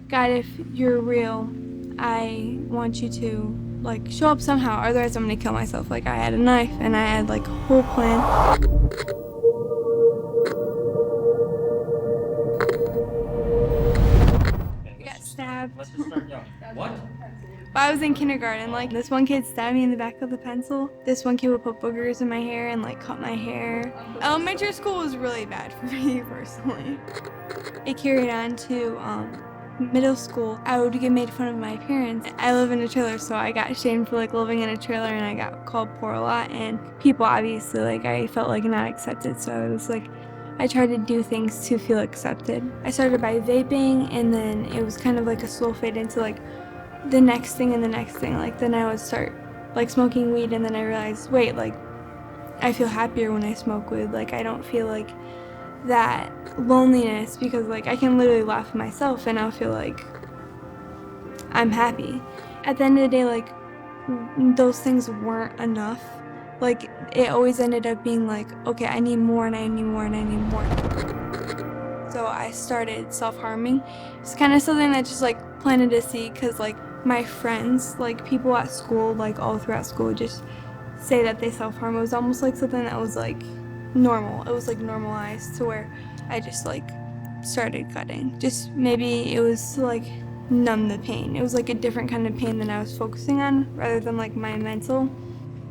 God, if you're real, I want you to like show up somehow, otherwise I'm gonna kill myself. Like I had a knife and I had like a whole plan. I got stabbed. Let's just start young. What? But I was in kindergarten, like this one kid stabbed me in the back of the pencil. This one kid would put boogers in my hair and like cut my hair. Elementary school was really bad for me personally. It carried on to middle school. I would get made fun of my parents. I live in a trailer, so I got shamed for like living in a trailer, and I got called poor a lot, and people obviously like I felt like not accepted, so I was like I tried to do things to feel accepted. I started by vaping, and then it was kind of like a slow fade into like the next thing and the next thing. Like then I would start like smoking weed, and then I realized, wait, like I feel happier when I smoke weed. Like I don't feel like that loneliness, because like I can literally laugh at myself and I'll feel like I'm happy. At the end of the day, like those things weren't enough. Like it always ended up being like, okay, I need more and I need more and I need more. So I started self-harming. It's kind of something that just like planted a seed, because like my friends, like people at school, like all throughout school would just say that they self-harm. It was almost like something that was like normal. It was like normalized to where I just like started cutting. Just maybe it was to like numb the pain. It was like a different kind of pain than I was focusing on, rather than like my mental.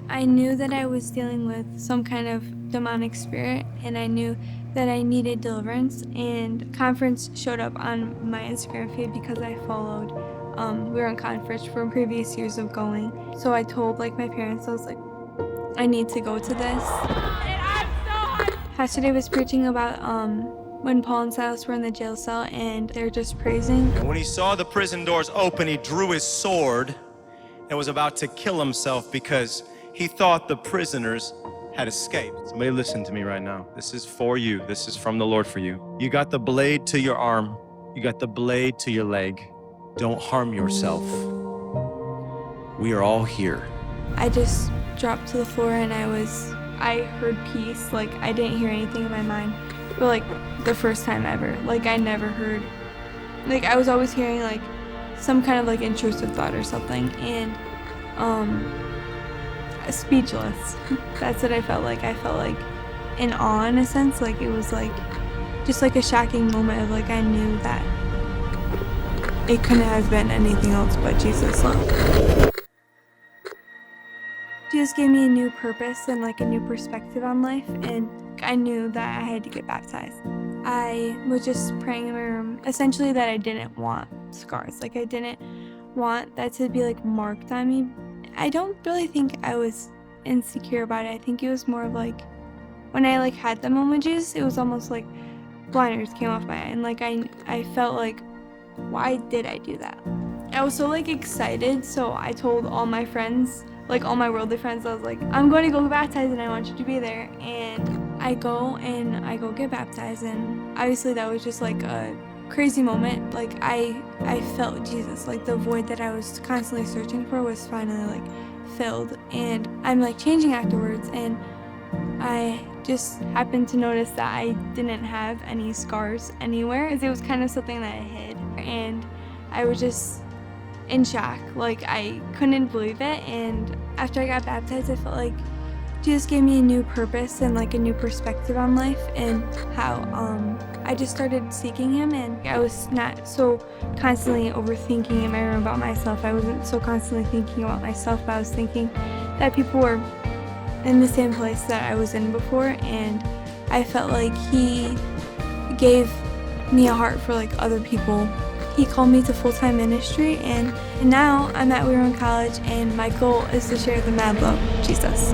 I knew that I was dealing with some kind of demonic spirit, and I knew that I needed deliverance, and conference showed up on my Instagram feed because I followed. We were in conference from previous years of going. So I told like my parents, I was like, I need to go to this. Pastor Dave was preaching about when Paul and Silas were in the jail cell and they're just praising. And when he saw the prison doors open, he drew his sword and was about to kill himself because he thought the prisoners had escaped. Somebody listen to me right now. This is for you. This is from the Lord for you. You got the blade to your arm. You got the blade to your leg. Don't harm yourself. We are all here. I just dropped to the floor and I heard peace. Like I didn't hear anything in my mind for like the first time ever. Like I never heard, like I was always hearing like some kind of like intrusive thought or something, and speechless. That's what I felt like. I felt like in awe in a sense. Like it was like just like a shocking moment of like I knew that it couldn't have been anything else but Jesus' love. Jesus gave me a new purpose and like a new perspective on life, and I knew that I had to get baptized. I was just praying in my room, essentially that I didn't want scars. Like I didn't want that to be like marked on me. I don't really think I was insecure about it. I think it was more of like when I like had the moment with Jesus, it was almost like blinders came off my eye, and like I felt like, why did I do that? I was so like excited, so I told all my friends, like all my worldly friends, I was like, I'm going to go get baptized and I want you to be there. And I go get baptized, and obviously that was just like a crazy moment. Like I felt Jesus, like the void that I was constantly searching for was finally like filled, and I'm like changing afterwards, and I just happened to notice that I didn't have any scars anywhere, because it was kind of something that I hid, and I was just in shock. Like I couldn't believe it. And after I got baptized, I felt like Jesus gave me a new purpose and like a new perspective on life, and how I just started seeking him, and I was not so constantly overthinking in my room about myself. I wasn't so constantly thinking about myself, but I was thinking that people were in the same place that I was in before, and I felt like he gave me a heart for like other people. He called me to full-time ministry, and now I'm at We're in College, and my goal is to share the Madlove, Jesus.